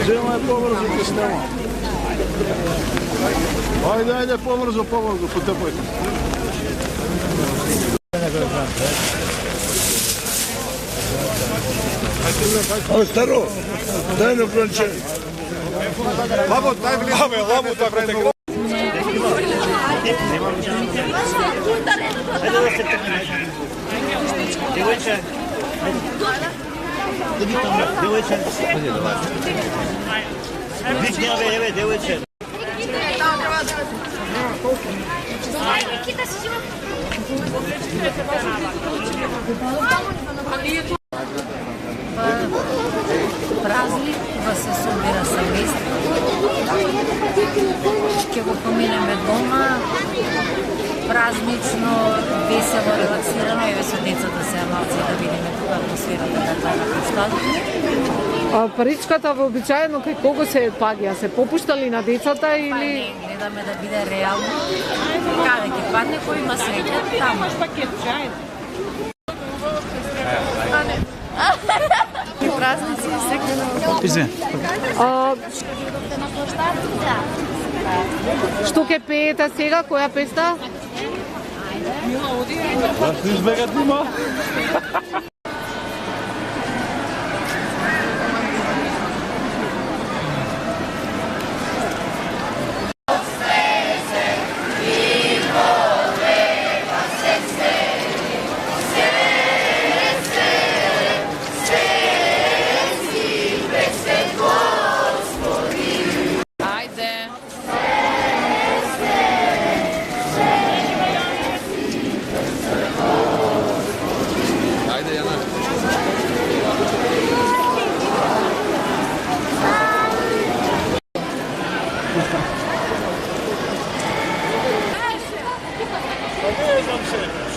Želimo je побрзо ќе снема. Ајде, побрзо, потепајте. Абе, старо, дај на Франче. Бабо, дај влез. Абе, ламу така те го. Ајде да се текне. Девојче. Девојче. Викни, еве, девојче. Празник кога се собира семејство. Ќе го поминеме дома, празнично, весело, релаксирано, еве со децата се малци да видиме тука атмосферата каква е на Куштадот. Паричката вообичаено кај кого се паѓа? Се попуштали на децата или? Па не, гледаме да биде реално. Каде ќе падне, кој има среќа, таму. Празници секој. Што ќе пеете сега? Која песна? Да се избегат дима. Come on.